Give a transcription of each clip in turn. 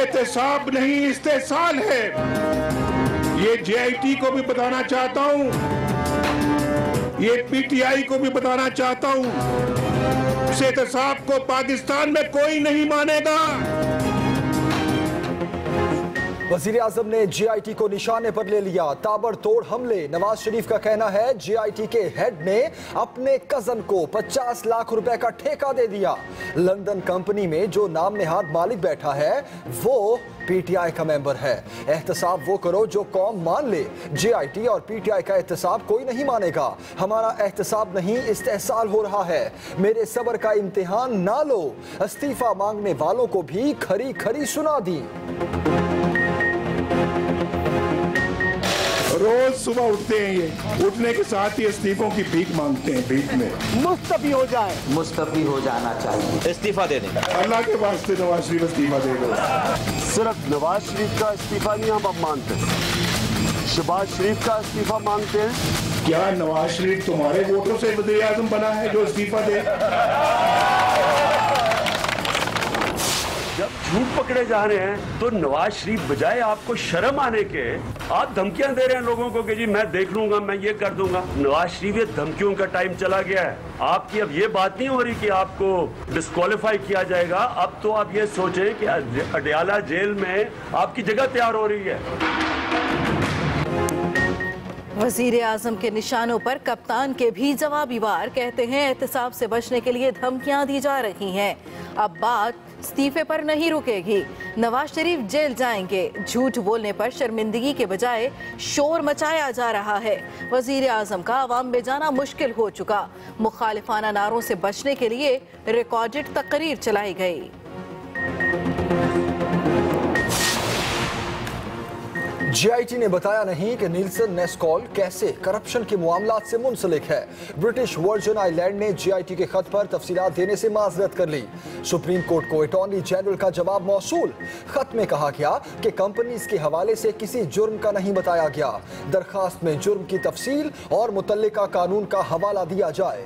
एहतसाब नहीं इस्तेहसाल है। ये JIT को भी बताना चाहता हूं, ये PTI को भी बताना चाहता हूं, इस एहतसाब को पाकिस्तान में कोई नहीं मानेगा। वजीर आजम ने JIT को निशाने पर ले लिया, ताबड़तोड़ हमले। नवाज शरीफ का कहना है JIT के हेड ने अपने कजन को 50 लाख रुपए का ठेका दे दिया। लंदन कंपनी में जो नाम नेहाद मालिक बैठा है वो PTI का मेंबर है। एहतसाब वो करो जो कौम मान ले। JIT और PTI का एहतसाब कोई नहीं मानेगा। हमारा एहतसाब नहीं इस्तेहसाल हो रहा है। मेरे सब्र का इम्तिहान ना लो। इस्तीफा मांगने वालों को भी खरी खरी सुना दी। रोज सुबह उठते हैं, ये उठने के साथ ही इस्तीफों की भीख मांगते हैं। भीख में मुस्तफी हो जाए, मुस्तफी हो जाना चाहिए, इस्तीफा दे दें। अल्लाह के वास्ते नवाज शरीफ इस्तीफा दे दो। सिर्फ नवाज शरीफ का इस्तीफा नहीं हम अब मांगते, शहबाज शरीफ का इस्तीफा मांगते हैं। क्या नवाज शरीफ तुम्हारे वोटों से वज़ीर आज़म बना है जो इस्तीफा दे? जब झूठ पकड़े जा रहे हैं तो नवाज शरीफ बजाय आपको शर्म आने के आप धमकियां दे रहे हैं लोगों को कि जी मैं देख लूंगा, मैं ये कर दूंगा। नवाज शरीफ ये धमकियों का टाइम चला गया है। आपकी अब ये बात नहीं हो रही कि आपको डिस्क्वालीफाई किया जाएगा। अब तो आप ये सोचें कि अडयाला जेल में आपकी जगह तैयार हो रही है। वजीर आजम के निशानों पर कप्तान के भी जवाबी वार। कहते हैं एहतसाब से बचने के लिए धमकियां दी जा रही हैं। अब बात इस्तीफे पर नहीं रुकेगी। नवाज शरीफ जेल जाएंगे। झूठ बोलने पर शर्मिंदगी के बजाय शोर मचाया जा रहा है। वजीर आजम का अवाम में जाना मुश्किल हो चुका। मुखालिफाना नारों से बचने के लिए रिकॉर्डेड तकरीर चलाई गई। JIT ने बताया नहीं कि नीलसन नेस्कॉल कैसे करप्शन के मामलात से मुंसलिक है। ब्रिटिश वर्जिन आइलैंड ने JIT के खत पर तफसीलात देने से माजरत कर ली। सुप्रीम कोर्ट को अटॉर्नी जनरल का जवाब मौसूल। खत में कहा गया कि कंपनीज के हवाले से किसी जुर्म का नहीं बताया गया। दरखास्त में जुर्म की तफसील और मुतल्लिका कानून का हवाला दिया जाए।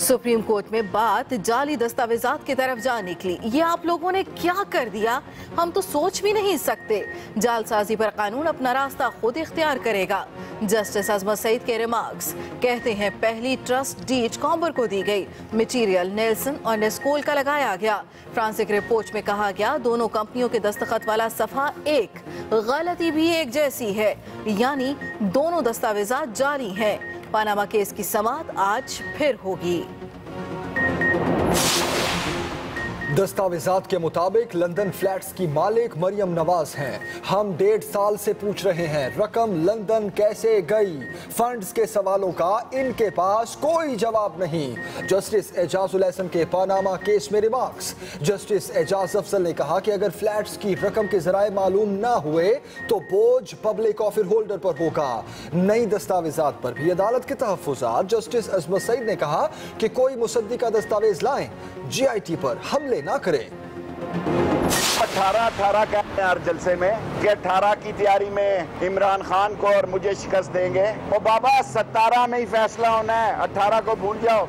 सुप्रीम कोर्ट में बात जाली दस्तावेजात की तरफ जा निकली। ये आप लोगों ने क्या कर दिया, हम तो सोच भी नहीं सकते। जालसाजी पर कानून अपना रास्ता खुद इख्तियार करेगा। जस्टिस अजमत सईद के रिमार्क्स। कहते हैं पहली ट्रस्ट डीड कॉम्बर को दी गई, मटीरियल नेल्सन और नेस्कोल का लगाया गया। फ्रांसिक रिपोर्ट में कहा गया दोनों कंपनियों के दस्तखत वाला सफा एक, गलती भी एक जैसी है, यानी दोनों दस्तावेजात जारी हैं। पानामा केस की समाअत आज फिर होगी। दस्तावेजात के मुताबिक लंदन फ्लैट्स की मालिक मरियम नवाज हैं। हम 1.5 साल से पूछ रहे हैं रकम लंदन कैसे गई। फंड्स के सवालों का इनके पास कोई जवाब नहीं। जस्टिस एजाजुल एहसन के पानामा केस में रिमार्क्स। जस्टिस एजाज अफजल ने कहा कि अगर फ्लैट्स की रकम के जराए मालूम ना हुए तो बोझ पब्लिक ऑफर होल्डर पर होगा। नई दस्तावेजात पर भी अदालत के तहफ्फुज़ात। जस्टिस अजमत सईद ने कहा कि कोई मुसद्दिका दस्तावेज लाएं, JIT पर हमले ना करें। 18 का यार जलसे में कि 18 की तैयारी में इमरान खान को और मुझे शिकस्त देंगे। ओ बाबा 17 में ही फैसला होना है, 18 को भूल जाओ।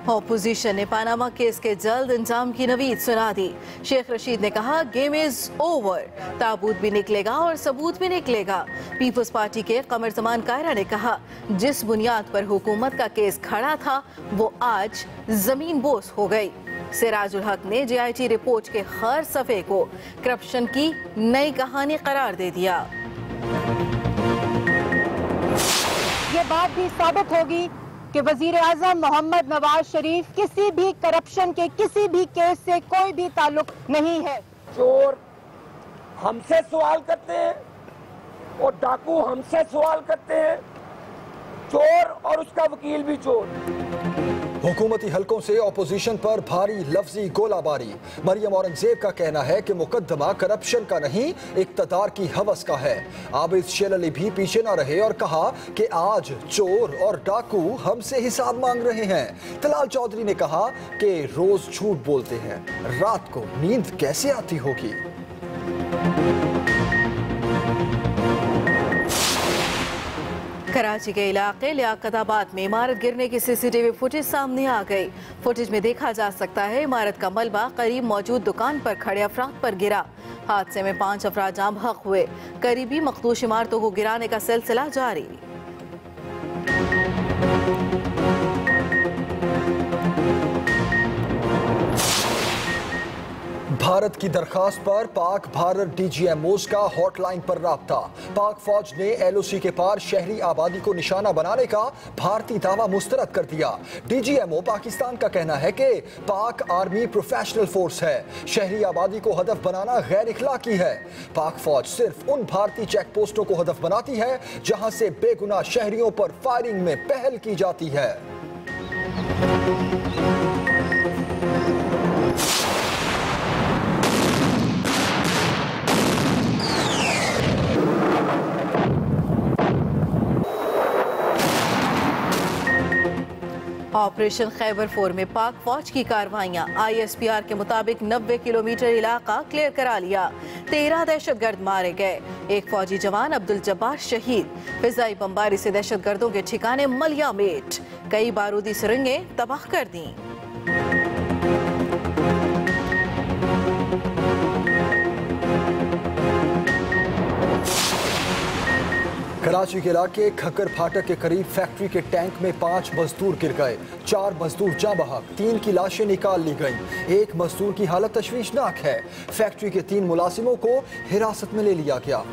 ऑपोजिशन ने पानामा केस के जल्द इंजाम की नवीद सुना दी। शेख रशीद ने कहा गेम इज ओवर, ताबूत भी निकलेगा और सबूत भी निकलेगा। पीपल्स पार्टी के कमर जमान कायरा ने कहा जिस बुनियाद पर हुकूमत का केस खड़ा था वो आज जमीन बोस हो गई। सिराजुल हक ने JIT रिपोर्ट के हर सफे को करप्शन की नई कहानी करार दे दिया। ये बात भी साबित होगी कि वजीर आजम मोहम्मद नवाज शरीफ किसी भी करप्शन के किसी भी केस से कोई भी ताल्लुक नहीं है। चोर हमसे सवाल करते हैं और डाकू हमसे सवाल करते हैं। चोर और उसका वकील भी चोर। हुकूमती हलकों से ऑपोजिशन पर भारी लफ्जी गोलाबारी। मरियम औरंगजेब का कहना है कि मुकदमा करप्शन का नहीं, इक्तदार की हवस का है। आबिद शेर अली भी पीछे न रहे और कहा कि आज चोर और डाकू हमसे हिसाब मांग रहे हैं। तलाल चौधरी ने कहा कि रोज झूठ बोलते हैं, रात को नींद कैसे आती होगी। कराची के इलाके लियाकताबाद में इमारत गिरने की सीसीटीवी फुटेज सामने आ गई। फुटेज में देखा जा सकता है इमारत का मलबा करीब मौजूद दुकान पर खड़े अफराद पर गिरा। हादसे में 5 अफराद जाँ बहक हुए। करीबी मखदूश इमारतों को गिराने का सिलसिला जारी। भारत की दरखास्त पर पाक भारत डीजीएमओज का हॉटलाइन पर राब्ता। पाक फौज ने एलओसी के पार शहरी आबादी को निशाना बनाने का भारतीय दावा मुस्तरद कर दिया। डीजीएमओ पाकिस्तान का कहना है कि पाक आर्मी प्रोफेशनल फोर्स है, शहरी आबादी को हदफ बनाना गैर इखलाकी है। पाक फौज सिर्फ उन भारतीय चेक पोस्टों को हदफ बनाती है जहां से बेगुनाह शहरियों पर फायरिंग में पहल की जाती है। ऑपरेशन खैबर 4 में पाक फौज की कार्रवाइयां। ISPR के मुताबिक 90 किलोमीटर इलाका क्लियर करा लिया। 13 दहशतगर्द मारे गए। एक फौजी जवान अब्दुल जब्बार शहीद। फिजाई बमबारी से दहशतगर्दों के ठिकाने मलिया मेट। कई बारूदी सुरंगें तबाह कर दी। कराची के इलाके खक्कर फाटक के करीब फैक्ट्री के टैंक में 5 मजदूर गिर गए। 4 मजदूर जाँ बहक, 3 की लाशें निकाल ली गईं। एक मजदूर की हालत तशवीशनाक है। फैक्ट्री के 3 मुलाजिमों को हिरासत में ले लिया गया।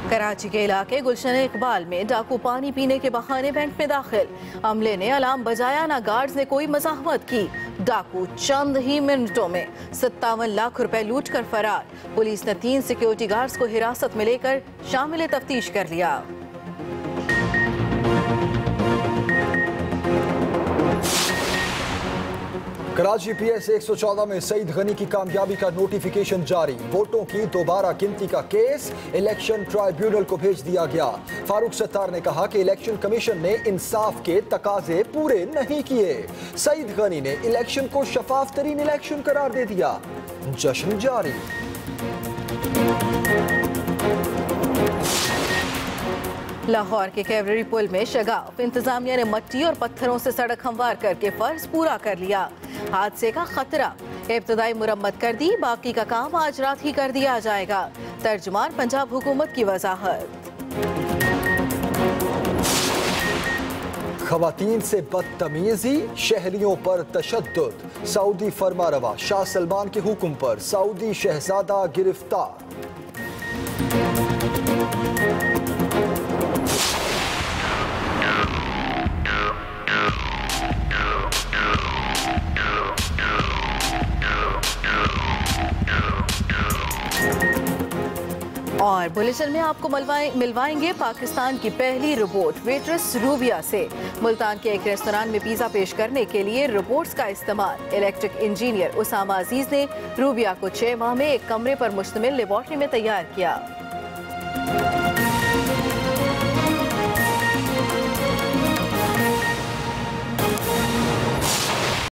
कराची के इलाके गुलशन इकबाल में डाकू पानी पीने के बहाने बैंक में दाखिल। अमले ने अलार्म बजाया ना गार्ड्स ने कोई मज़ाहमत की। डाकू चंद ही मिनटों में 57 लाख रुपए लूट कर फरार। पुलिस ने 3 सिक्योरिटी गार्ड्स को हिरासत में लेकर शामिल तफ्तीश कर लिया। कराची PS 114 में सईद गनी की कामयाबी का नोटिफिकेशन जारी। वोटों की दोबारा गिनती का केस इलेक्शन ट्राइब्यूनल को भेज दिया गया। फारूक सत्तार ने कहा कि इलेक्शन कमीशन ने इंसाफ के तकाजे पूरे नहीं किए। सईद गनी ने इलेक्शन को शफाफ तरीन इलेक्शन करार दे दिया। जश्न जारी। लाहौर के कैवलरी पुल में शगाफ। इंतजामिया ने मट्टी और पत्थरों से सड़क हमवार करके फर्ज पूरा कर लिया। हादसे का खतरा। इब्तदाई मुरम्मत कर दी, बाकी का काम आज रात ही कर दिया जाएगा। तर्जुमान पंजाब हुकूमत की वजाहत। खवातीन से बदतमीजी, शहरियों पर तशद्दुद। सऊदी फरमारवा शाह सलमान के हुक्म पर सऊदी शहजादा गिरफ्तार। और बुलेटिन में आपको मिलवाएंगे पाकिस्तान की पहली रोबोट वेट्रेस रूबिया से। मुल्तान के एक रेस्तोरां में पिज़्ज़ा पेश करने के लिए रोबोट्स का इस्तेमाल। इलेक्ट्रिक इंजीनियर उसामा अजीज ने रूबिया को 6 माह में एक कमरे पर मुश्तमिल लेबॉर्ट्री में तैयार किया।